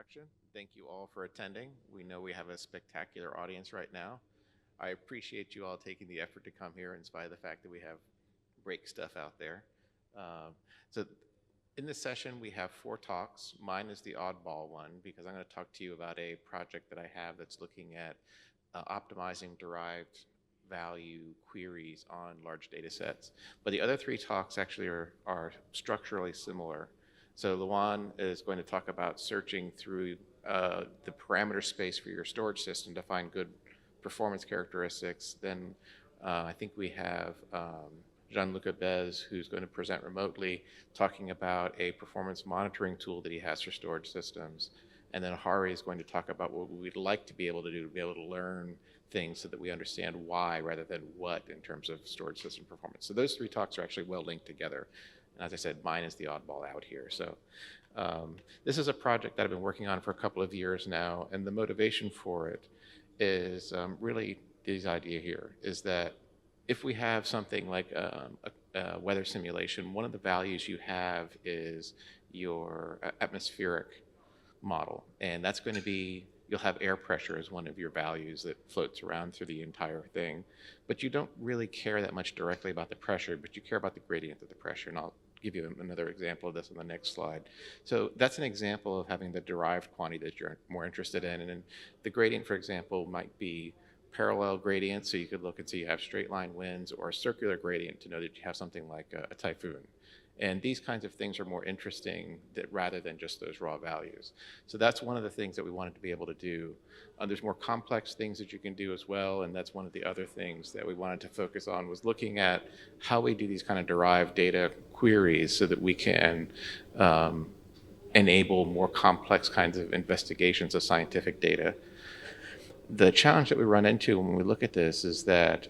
introduction. Thank you all for attending. We know we have a spectacular audience right now. I appreciate you all taking the effort to come here in spite of the fact that we have break stuff out there. So in this session, we have 4 talks. Mine is the oddball one because I'm going to talk to you about a project that I have that's looking at optimizing derived value queries on large data sets. But the other 3 talks actually are structurally similar. So Luan is going to talk about searching through the parameter space for your storage system to find good performance characteristics. Then I think we have Gianluca Bez, who's going to present remotely, talking about a performance monitoring tool that he has for storage systems. And then Hari is going to talk about what we'd like to be able to do to be able to learn things so that we understand why rather than what in terms of storage system performance. So those 3 talks are actually well linked together. And as I said, mine is the oddball out here. So this is a project that I've been working on for a couple of years now, and the motivation for it is really this idea here, is that if we have something like a weather simulation, one of the values you have is your atmospheric model, and that's going to be, you'll have air pressure as one of your values that floats around through the entire thing, but you don't really care that much directly about the pressure, but you care about the gradient of the pressure, and I'll give you another example of this on the next slide. So that's an example of having the derived quantity that you're more interested in, and then the gradient, for example, might be parallel gradient, so you could look and see you have straight line winds, or a circular gradient to know that you have something like a typhoon. And these kinds of things are more interesting rather than just those raw values. So that's one of the things that we wanted to be able to do. There's more complex things that you can do as well, and that's one of the other things that we wanted to focus on, was looking at how we do these kind of derived data queries so that we can enable more complex kinds of investigations of scientific data. The challenge that we run into when we look at this is that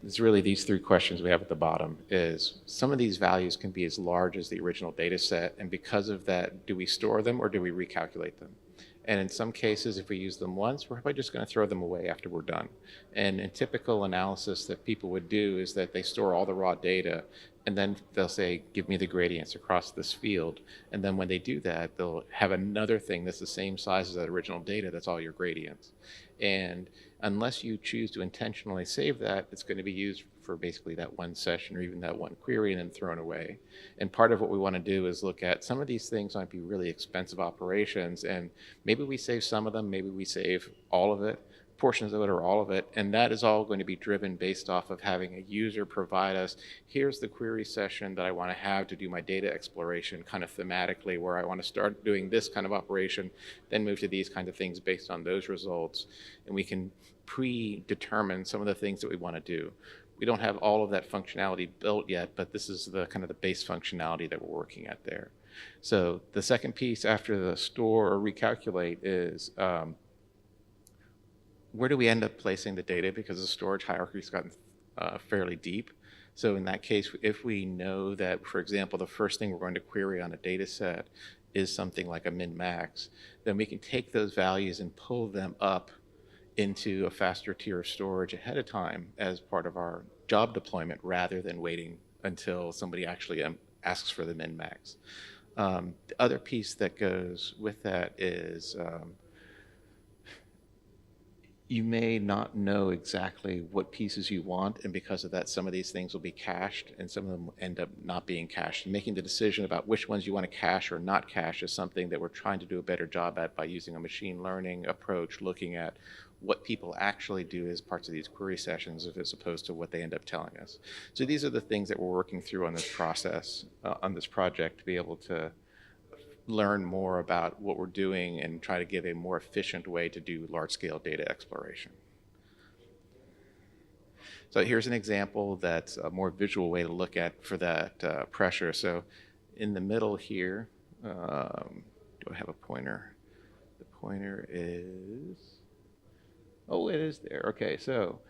it's really these 3 questions we have at the bottom. Is some of these values can be as large as the original data set, and because of that, do we store them or do we recalculate them? And in some cases, if we use them once, we're probably just going to throw them away after we're done. And in typical analysis that people would do is that they store all the raw data, and then they'll say, give me the gradients across this field. And then when they do that, they'll have another thing that's the same size as that original data that's all your gradients. And unless you choose to intentionally save that, it's going to be used for basically that one session or even that one query and then thrown away. And part of what we want to do is look at some of these things might be really expensive operations, and maybe we save some of them, maybe we save all of it, portions of it or all of it, and that is all going to be driven based off of having a user provide us, here's the query session that I want to have to do my data exploration kind of thematically, where I want to start doing this kind of operation, then move to these kinds of things based on those results, and we can predetermine some of the things that we want to do. We don't have all of that functionality built yet, but this is the kind of the base functionality that we're working at there. So the second piece after the store or recalculate is where do we end up placing the data, because the storage hierarchy has gotten fairly deep. So in that case, if we know that, for example, the first thing we're going to query on a data set is something like a min-max, then we can take those values and pull them up into a faster tier of storage ahead of time as part of our job deployment, rather than waiting until somebody actually asks for the min-max. The other piece that goes with that is you may not know exactly what pieces you want, and because of that, some of these things will be cached and some of them will end up not being cached. And making the decision about which ones you want to cache or not cache is something that we're trying to do a better job at by using a machine learning approach, looking at what people actually do as parts of these query sessions as opposed to what they end up telling us. So these are the things that we're working through on this process, on this project, to be able to learn more about what we're doing and try to give a more efficient way to do large-scale data exploration. So here's an example that's a more visual way to look at for that pressure. So in the middle here, do I have a pointer? The pointer is, oh, it is there. Okay, so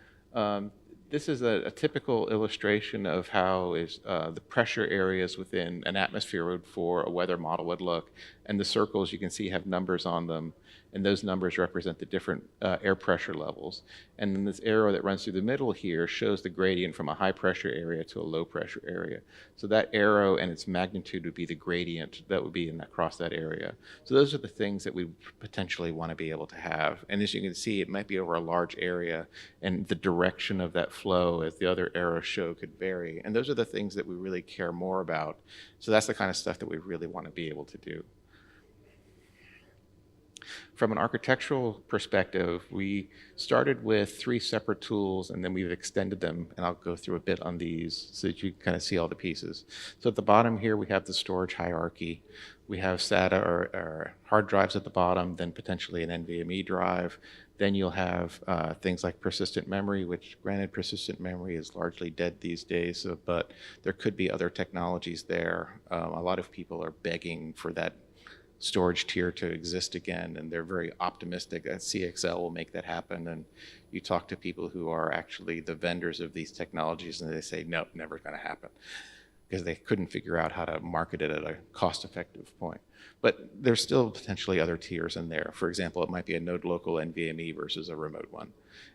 This is a typical illustration of how the pressure areas within an atmosphere for a weather model would look. And the circles you can see have numbers on them, and those numbers represent the different air pressure levels. And then this arrow that runs through the middle here shows the gradient from a high pressure area to a low pressure area. So that arrow and its magnitude would be the gradient that would be across that area. So those are the things that we potentially want to be able to have. And as you can see, it might be over a large area, and the direction of that flow, as the other arrows show, could vary. And those are the things that we really care more about. So that's the kind of stuff that we really want to be able to do. From an architectural perspective, we started with 3 separate tools, and then we've extended them, and I'll go through a bit on these so that you kind of see all the pieces. So at the bottom here, we have the storage hierarchy. We have SATA or hard drives at the bottom, then potentially an NVMe drive. Then you'll have things like persistent memory, which granted persistent memory is largely dead these days, but there could be other technologies there. A lot of people are begging for that storage tier to exist again, and they're very optimistic that CXL will make that happen. And you talk to people who are actually the vendors of these technologies, and they say, no, never going to happen, because they couldn't figure out how to market it at a cost-effective point. But there's still potentially other tiers in there. For example, it might be a node local NVMe versus a remote one.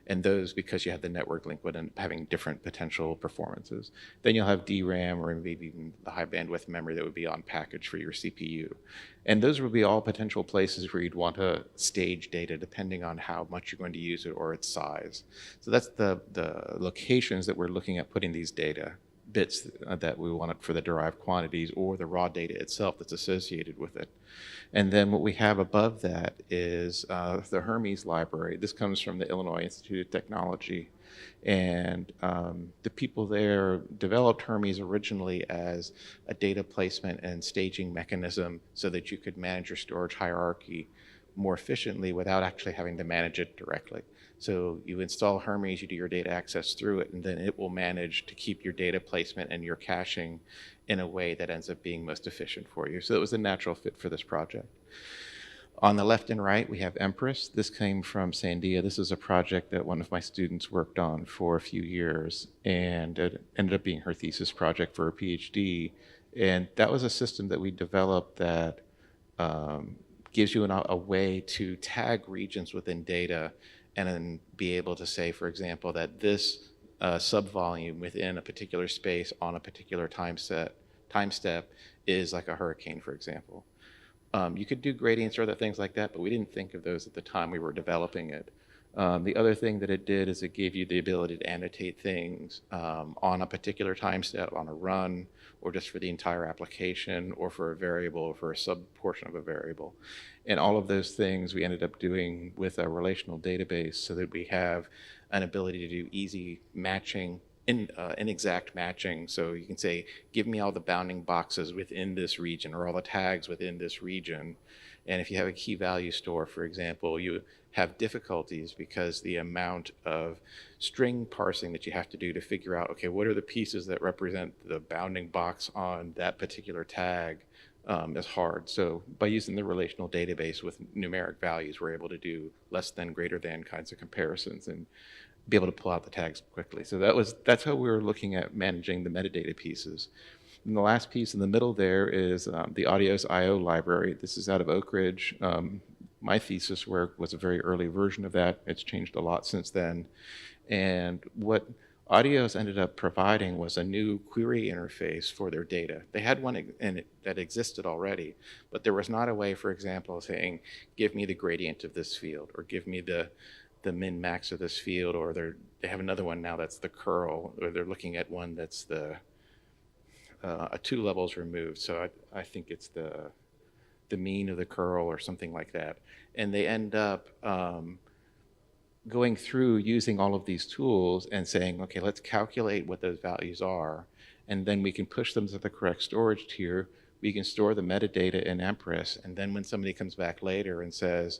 And those, because you have the network link, would end up having different potential performances. Then you'll have DRAM or maybe even the high bandwidth memory that would be on package for your CPU. And those would be all potential places where you'd want to stage data depending on how much you're going to use it or its size. So that's the locations that we're looking at putting these data bits that we want for the derived quantities or the raw data itself that's associated with it. And then what we have above that is the Hermes library. This comes from the Illinois Institute of Technology. And the people there developed Hermes originally as a data placement and staging mechanism so that you could manage your storage hierarchy more efficiently without actually having to manage it directly. So you install Hermes, you do your data access through it, and then it will manage to keep your data placement and your caching in a way that ends up being most efficient for you. So it was a natural fit for this project. On the left and right, we have Empress. This came from Sandia. This is a project that one of my students worked on for a few years, and it ended up being her thesis project for her PhD. And that was a system that we developed that gives you a way to tag regions within data and then be able to say, for example, that this subvolume within a particular space on a particular time step is like a hurricane, for example. You could do gradients or other things like that, but we didn't think of those at the time we were developing it. The other thing that it did is it gave you the ability to annotate things on a particular time step, on a run, or just for the entire application, or for a variable, or for a sub-portion of a variable. And all of those things we ended up doing with a relational database so that we have an ability to do easy matching, inexact matching. So you can say, give me all the bounding boxes within this region or all the tags within this region. And if you have a key value store, for example, you have difficulties because the amount of string parsing that you have to do to figure out, okay, what are the pieces that represent the bounding box on that particular tag is hard. So by using the relational database with numeric values, we're able to do less than, greater than kinds of comparisons and be able to pull out the tags quickly. So that's how we were looking at managing the metadata pieces. And the last piece in the middle there is the Audios IO library. This is out of Oak Ridge. My thesis work was a very early version of that. It's changed a lot since then. And what Audios ended up providing was a new query interface for their data. They had one that existed already, but there was not a way, for example, saying, give me the gradient of this field, or give me the min-max of this field, or they have another one now that's the curl, or they're looking at one that's the 2 levels removed. So I think it's the mean of the curl or something like that. And they end up going through using all of these tools and saying, okay, let's calculate what those values are, and then we can push them to the correct storage tier. We can store the metadata in Empress, and then when somebody comes back later and says,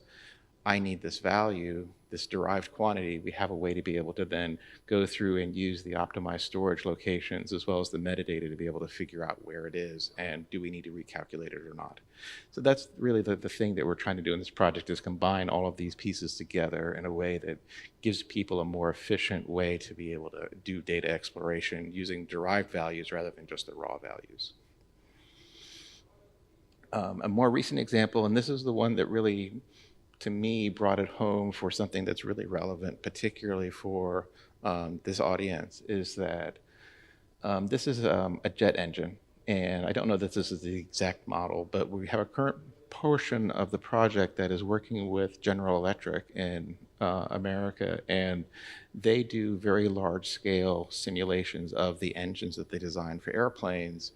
I need this value, this derived quantity, we have a way to be able to then go through and use the optimized storage locations as well as the metadata to be able to figure out where it is and do we need to recalculate it or not. So that's really the thing that we're trying to do in this project, is combine all of these pieces together in a way that gives people a more efficient way to be able to do data exploration using derived values rather than just the raw values. A more recent example, and this is the one that really, to me, brought it home for something that's really relevant, particularly for this audience, is that this is a jet engine. And I don't know that this is the exact model, but we have a current portion of the project that is working with General Electric in America, and they do very large scale simulations of the engines that they design for airplanes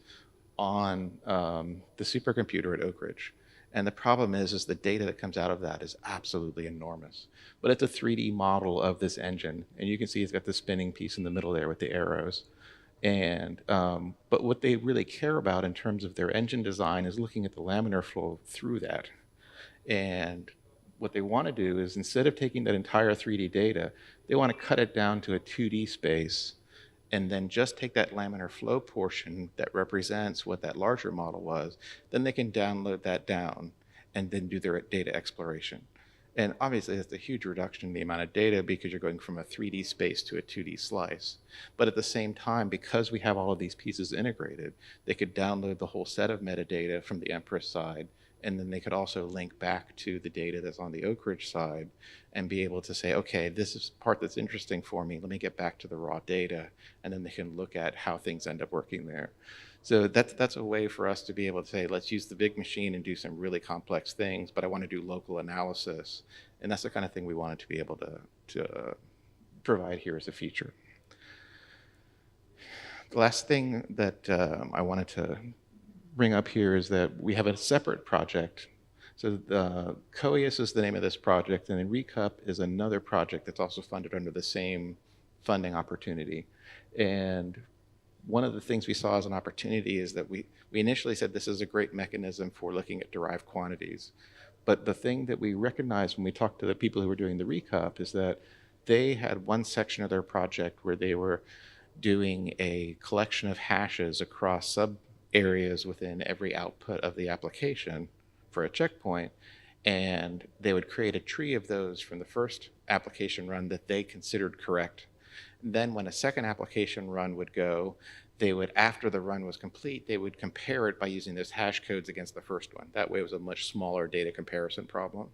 on the supercomputer at Oak Ridge. And the problem is the data that comes out of that is absolutely enormous. But it's a 3D model of this engine, and you can see it's got the spinning piece in the middle there with the arrows. And but what they really care about in terms of their engine design is looking at the laminar flow through that. And what they want to do is, instead of taking that entire 3D data, they want to cut it down to a 2D space and then just take that laminar flow portion that represents what that larger model was. Then they can download that down and then do their data exploration. And obviously, that's a huge reduction in the amount of data because you're going from a 3D space to a 2D slice. But at the same time, because we have all of these pieces integrated, they could download the whole set of metadata from the Empress side, and then they could also link back to the data that's on the Oak Ridge side and be able to say, okay, this is part that's interesting for me. Let me get back to the raw data, and then they can look at how things end up working there. So that's a way for us to be able to say, let's use the big machine and do some really complex things, but I want to do local analysis. And that's the kind of thing we wanted to be able to provide here as a feature. The last thing that I wanted to bring up here is that we have a separate project. So COEUS is the name of this project, and then RECUP is another project that's also funded under the same funding opportunity. And one of the things we saw as an opportunity is that we initially said this is a great mechanism for looking at derived quantities. But the thing that we recognized when we talked to the people who were doing the RECUP is that they had one section of their project where they were doing a collection of hashes across sub areas within every output of the application for a checkpoint, and they would create a tree of those from the first application run that they considered correct. And then when a second application run would go, they would, after the run was complete, they would compare it by using those hash codes against the first one. That way it was a much smaller data comparison problem.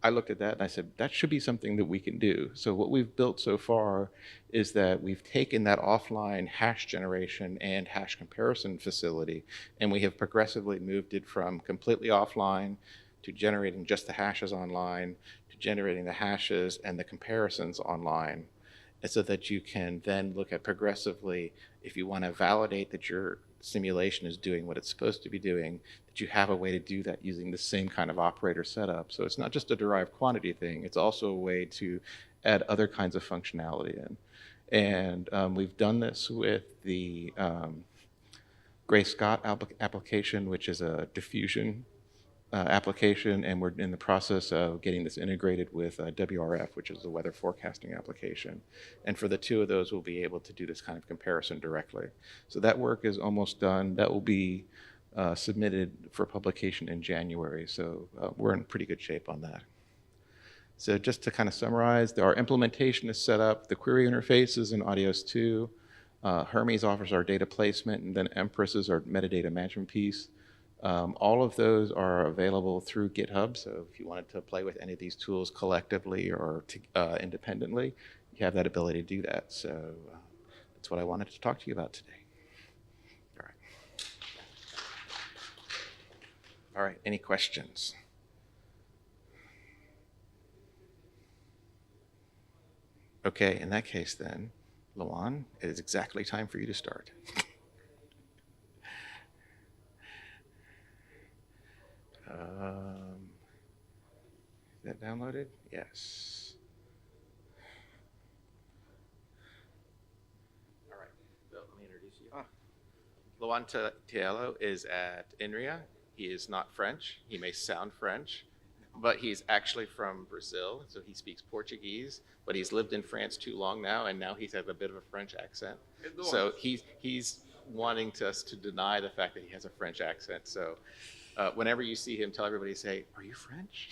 I looked at that and I said, that should be something that we can do. So what we've built so far is that we've taken that offline hash generation and hash comparison facility, and we have progressively moved it from completely offline to generating just the hashes online, to generating the hashes and the comparisons online, and so that you can then look at progressively, if you want to validate that your simulation is doing what it's supposed to be doing, that you have a way to do that using the same kind of operator setup. So it's not just a derived quantity thing, it's also a way to add other kinds of functionality in. And we've done this with the Gray-Scott application, which is a diffusion application, and we're in the process of getting this integrated with WRF, which is the weather forecasting application. And for the two of those, we'll be able to do this kind of comparison directly. So that work is almost done. That will be submitted for publication in January. So we're in pretty good shape on that. So just to kind of summarize, our implementation is set up. The query interface is in Audios 2. Hermes offers our data placement, and then Empress is our metadata management piece. All of those are available through GitHub, so if you wanted to play with any of these tools collectively or independently, you have that ability to do that. So that's what I wanted to talk to you about today. All right, any questions? Okay, in that case then, Lawan, it is exactly time for you to start. Is that downloaded? Yes. All right, so let me introduce you. Lawan Tiello is at INRIA. He is not French. He may sound French, but he's actually from Brazil, so he speaks Portuguese, but he's lived in France too long now, and now he's has a bit of a French accent. So he's wanting us to deny the fact that he has a French accent. So whenever you see him, tell everybody, say, "Are you French?"